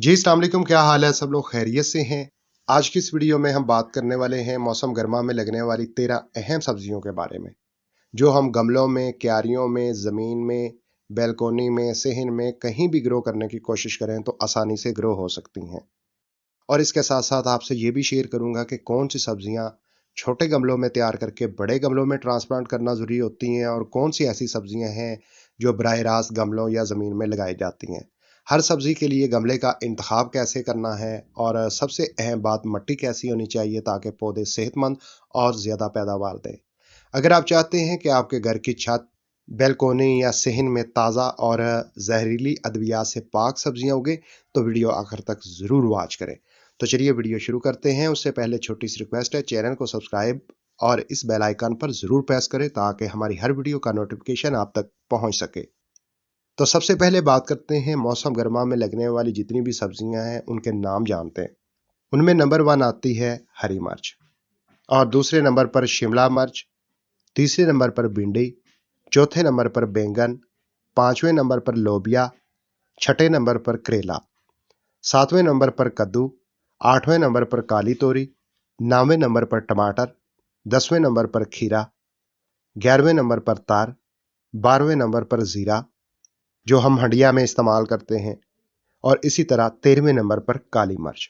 जी अस्सलाम वालेकुम, क्या हाल है? सब लोग खैरियत से हैं। आज की इस वीडियो में हम बात करने वाले हैं मौसम गर्मा में लगने वाली 13 अहम सब्जियों के बारे में, जो हम गमलों में, क्यारियों में, ज़मीन में, बैल्कोनी में, सेहन में कहीं भी ग्रो करने की कोशिश करें तो आसानी से ग्रो हो सकती हैं। और इसके साथ-साथ आपसे ये भी शेयर करूँगा कि कौन-सी सब्जियाँ छोटे गमलों में तैयार करके बड़े गमलों में ट्रांसप्लांट करना ज़रूरी होती हैं और कौन-सी ऐसी सब्जियाँ हैं जो बराह रास्त गमलों या ज़मीन में लगाई जाती हैं। हर सब्ज़ी के लिए गमले का इंतखाब कैसे करना है और सबसे अहम बात मट्टी कैसी होनी चाहिए ताकि पौधे सेहतमंद और ज़्यादा पैदावार दें। अगर आप चाहते हैं कि आपके घर की छत, बैल्कोनी या सेहन में ताज़ा और जहरीली अद्वियात से पाक सब्जियाँ उगें, तो वीडियो आखिर तक ज़रूर वॉच करें। तो चलिए वीडियो शुरू करते हैं। उससे पहले छोटी सी रिक्वेस्ट है, चैनल को सब्सक्राइब और इस बेल आइकन पर ज़रूर प्रेस करें ताकि हमारी हर वीडियो का नोटिफिकेशन आप तक पहुंच सके। तो सबसे पहले बात करते हैं मौसम गर्मा में लगने वाली जितनी भी सब्जियां हैं उनके नाम जानते हैं। उनमें नंबर 1 आती है हरी मिर्च, और दूसरे नंबर पर शिमला मिर्च, तीसरे नंबर पर भिंडी, चौथे नंबर पर बैंगन, पांचवें नंबर पर लोबिया, छठे नंबर पर करेला, सातवें नंबर पर कद्दू, आठवें नंबर पर काली तोरी, नौवें नंबर पर टमाटर, 10वें नंबर पर खीरा, 11वें नंबर पर तार, 12वें नंबर पर जीरा जो हम हंडिया में इस्तेमाल करते हैं, और इसी तरह 13वें नंबर पर काली मिर्च।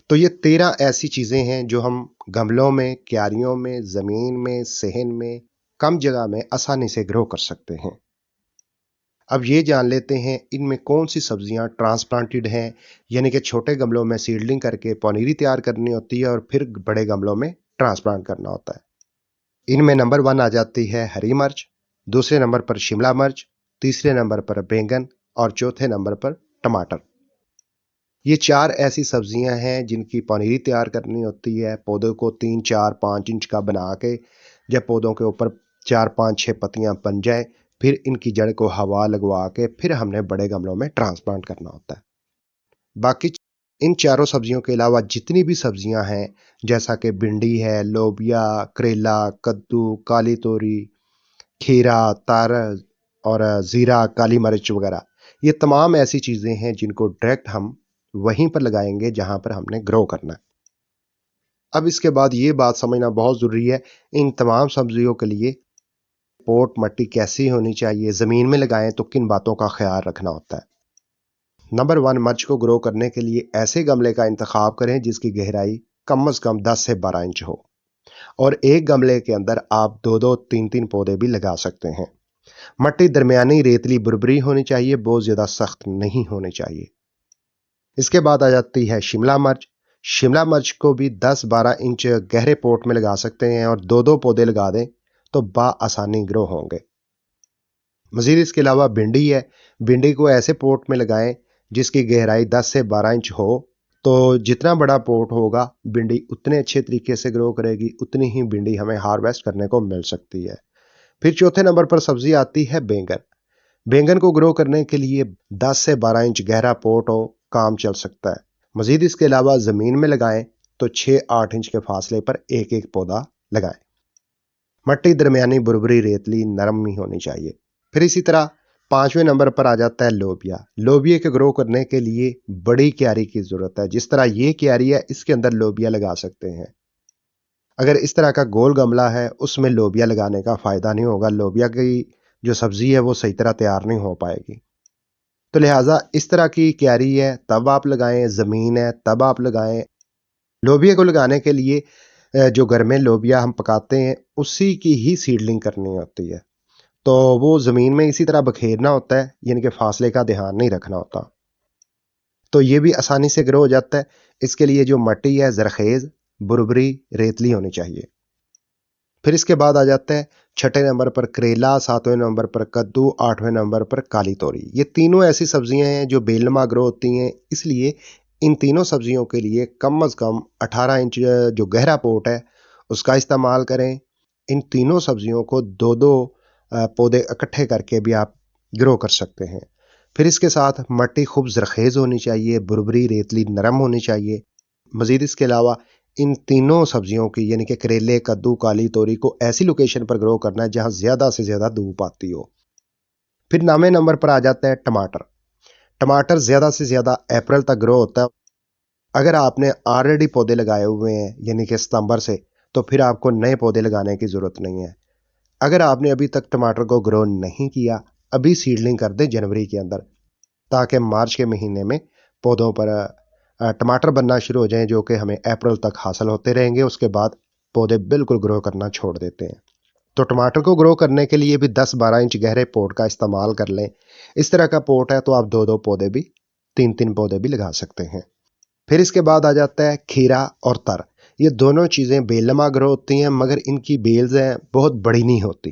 तो ये 13 ऐसी चीजें हैं जो हम गमलों में, क्यारियों में, जमीन में, सेहन में, कम जगह में आसानी से ग्रो कर सकते हैं। अब ये जान लेते हैं इनमें कौन सी सब्जियां ट्रांसप्लांटेड हैं, यानी कि छोटे गमलों में सीडलिंग करके पनीरी तैयार करनी होती है और फिर बड़े गमलों में ट्रांसप्लांट करना होता है। इनमें नंबर 1 आ जाती है हरी मिर्च, दूसरे नंबर पर शिमला मिर्च, तीसरे नंबर पर बैंगन और चौथे नंबर पर टमाटर। ये 4 ऐसी सब्जियां हैं जिनकी पनीरी तैयार करनी होती है। पौधों को 3, 4, 5 इंच का बना के जब पौधों के ऊपर 4, 5, 6 पत्तियां बन जाए, फिर इनकी जड़ को हवा लगवा के फिर हमने बड़े गमलों में ट्रांसप्लांट करना होता है। बाकी इन चारों सब्जियों के अलावा जितनी भी सब्जियां हैं, जैसा कि भिंडी है, लोबिया, करेला, कद्दू, काली तोरी, खीरा, तारज और जीरा, काली मिर्च वगैरह, ये तमाम ऐसी चीजें हैं जिनको डायरेक्ट हम वहीं पर लगाएंगे जहां पर हमने ग्रो करना है। अब इसके बाद ये बात समझना बहुत जरूरी है, इन तमाम सब्जियों के लिए पोट मट्टी कैसी होनी चाहिए, जमीन में लगाएं तो किन बातों का ख्याल रखना होता है। नंबर 1, मिर्च को ग्रो करने के लिए ऐसे गमले का इंतखाब करें जिसकी गहराई कम से कम 10 से 12 इंच हो, और एक गमले के अंदर आप 2-2, 3-3 पौधे भी लगा सकते हैं। मट्टी दरमियानी रेतली बुरबरी होनी चाहिए, बहुत ज्यादा सख्त नहीं होनी चाहिए। इसके बाद आ जाती है शिमला मिर्च। शिमला मिर्च को भी 10-12 इंच गहरे पोट में लगा सकते हैं और 2-2 पौधे लगा दें तो आसानी ग्रो होंगे। मजीद इसके अलावा भिंडी है। भिंडी को ऐसे पोट में लगाएं जिसकी गहराई 10 से 12 इंच हो, तो जितना बड़ा पोट होगा भिंडी उतने अच्छे तरीके से ग्रो करेगी, उतनी ही भिंडी हमें हार्वेस्ट करने को मिल सकती है। फिर चौथे नंबर पर सब्जी आती है बैंगन। बैंगन को ग्रो करने के लिए 10 से 12 इंच गहरा पोट हो, काम चल सकता है। मजीद इसके अलावा जमीन में लगाएं तो 6-8 इंच के फासले पर एक एक पौधा लगाएं। मट्टी दरमियानी बुरबुरी रेतली नरम ही होनी चाहिए। फिर इसी तरह 5वें नंबर पर आ जाता है लोबिया। लोबिया के ग्रो करने के लिए बड़ी क्यारी की जरूरत है। जिस तरह ये क्यारी है इसके अंदर लोबिया लगा सकते हैं। अगर इस तरह का गोल गमला है उसमें लोबिया लगाने का फायदा नहीं होगा, लोबिया की जो सब्जी है वो सही तरह तैयार नहीं हो पाएगी। तो लिहाजा इस तरह की क्यारी है तब आप लगाएं, जमीन है तब आप लगाएं। लोबिया को लगाने के लिए जो घर में लोबिया हम पकाते हैं उसी की ही सीडलिंग करनी होती है, तो वो जमीन में इसी तरह बखेरना होता है, यानी कि फासले का ध्यान नहीं रखना होता, तो ये भी आसानी से ग्रो हो जाता है। इसके लिए जो मट्टी है जरखेज, बुरबरी, रेतली होनी चाहिए। फिर इसके बाद आ जाता है छठे नंबर पर करेला, सातवें नंबर पर कद्दू, आठवें नंबर पर काली तोरी। ये तीनों ऐसी सब्जियां हैं जो बेलनुमा ग्रो होती हैं, इसलिए इन तीनों सब्जियों के लिए कम से कम 18 इंच जो गहरा पोट है उसका इस्तेमाल करें। इन तीनों सब्जियों को 2-2 पौधे इकट्ठे करके भी आप ग्रो कर सकते हैं। फिर इसके साथ मट्टी खूब जरखेज होनी चाहिए, बुरबरी रेतली नरम होनी चाहिए। मजीद इसके अलावा इन तीनों सब्जियों की यानी कि करेले, कद्दू, काली तोरी को ऐसी लोकेशन पर ग्रो करना है जहां ज्यादा से ज्यादा धूप आती हो। फिर 9वें नंबर पर आ जाता है टमाटर। टमाटर ज़्यादा से ज़्यादा अप्रैल तक ग्रो होता है। अगर आपने ऑलरेडी पौधे लगाए हुए हैं यानी कि सितंबर से, तो फिर आपको नए पौधे लगाने की ज़रूरत नहीं है। अगर आपने अभी तक टमाटर को ग्रो नहीं किया, अभी सीडलिंग कर दें जनवरी के अंदर, ताकि मार्च के महीने में पौधों पर टमाटर बनना शुरू हो जाएं, जो कि हमें अप्रैल तक हासिल होते रहेंगे। उसके बाद पौधे बिल्कुल ग्रो करना छोड़ देते हैं। तो टमाटर को ग्रो करने के लिए भी 10-12 इंच गहरे पोट का इस्तेमाल कर लें। इस तरह का पोट है तो आप 2-2 पौधे भी, 3-3 पौधे भी लगा सकते हैं। फिर इसके बाद आ जाता है खीरा और तर। ये दोनों चीज़ें बेलमा ग्रो होती हैं, मगर इनकी बेल्स हैं बहुत बड़ी नहीं होती,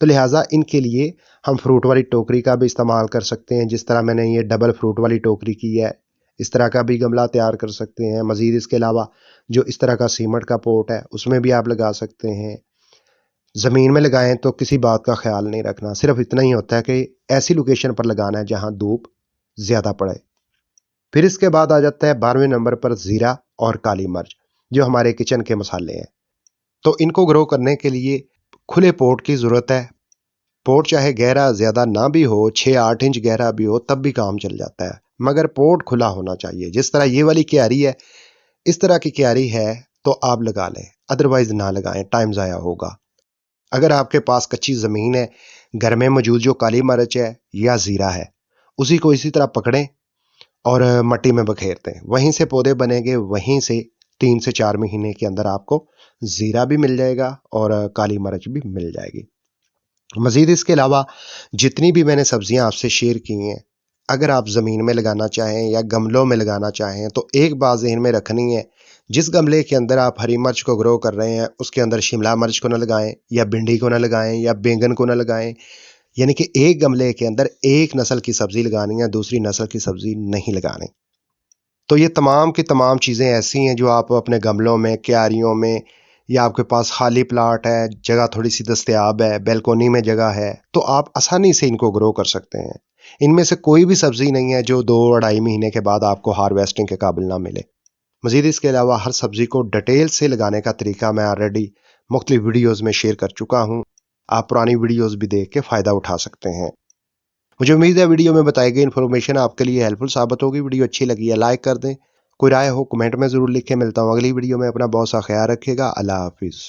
तो लिहाजा इनके लिए हम फ्रूट वाली टोकरी का भी इस्तेमाल कर सकते हैं। जिस तरह मैंने ये डबल फ्रूट वाली टोकरी की है, इस तरह का भी गमला तैयार कर सकते हैं। मज़ीद इसके अलावा जो इस तरह का सीमेंट का पोट है, उसमें भी आप लगा सकते हैं। ज़मीन में लगाएं तो किसी बात का ख्याल नहीं रखना, सिर्फ इतना ही होता है कि ऐसी लोकेशन पर लगाना है जहां धूप ज़्यादा पड़े। फिर इसके बाद आ जाता है 12वें नंबर पर ज़ीरा और काली मिर्च, जो हमारे किचन के मसाले हैं। तो इनको ग्रो करने के लिए खुले पोट की ज़रूरत है। पोट चाहे गहरा ज़्यादा ना भी हो, 6-8 इंच गहरा भी हो, तब भी काम चल जाता है, मगर पोट खुला होना चाहिए। जिस तरह ये वाली क्यारी है, इस तरह की क्यारी है तो आप लगा लें, अदरवाइज़ ना लगाएं, टाइम ज़ाया होगा। अगर आपके पास कच्ची ज़मीन है, घर में मौजूद जो काली मिर्च है या ज़ीरा है, उसी को इसी तरह पकड़ें और मट्टी में बखेर दें। वहीं से पौधे बनेंगे, वहीं से 3 से 4 महीने के अंदर आपको ज़ीरा भी मिल जाएगा और काली मिर्च भी मिल जाएगी। मज़ीद इसके अलावा जितनी भी मैंने सब्जियां आपसे शेयर की हैं, अगर आप ज़मीन में लगाना चाहें या गमलों में लगाना चाहें, तो एक बात ज़हन में रखनी है, जिस गमले के अंदर आप हरी मिर्च को ग्रो कर रहे हैं, उसके अंदर शिमला मिर्च को ना लगाएं, या भिंडी को ना लगाएं, या बैंगन को ना लगाएं। यानी कि एक गमले के अंदर एक नस्ल की सब्ज़ी लगानी है, दूसरी नस्ल की सब्ज़ी नहीं लगानी। तो ये तमाम की तमाम चीज़ें ऐसी हैं जो आप अपने गमलों में, क्यारियों में, या आपके पास खाली प्लाट है, जगह थोड़ी सी दस्तयाब है, बैल्कोनी में जगह है, तो आप आसानी से इनको ग्रो कर सकते हैं। इनमें से कोई भी सब्ज़ी नहीं है जो 2-2.5 महीने के बाद आपको हार्वेस्टिंग के काबिल ना मिले। मज़ीद इसके अलावा हर सब्ज़ी को डिटेल से लगाने का तरीका मैं ऑलरेडी मुख्तलिफ वीडियोज़ में शेयर कर चुका हूँ। आप पुरानी वीडियोज़ भी देख के फ़ायदा उठा सकते हैं। मुझे उम्मीद है वीडियो में बताई गई इन्फॉर्मेशन आपके लिए हेल्पफुल साबित होगी। वीडियो अच्छी लगी है लाइक कर दें, कोई राय हो कमेंट में ज़रूर लिखें। मिलता हूँ अगली वीडियो में, अपना बहुत सा ख्याल रखिएगा। अल्लाह हाफिज़।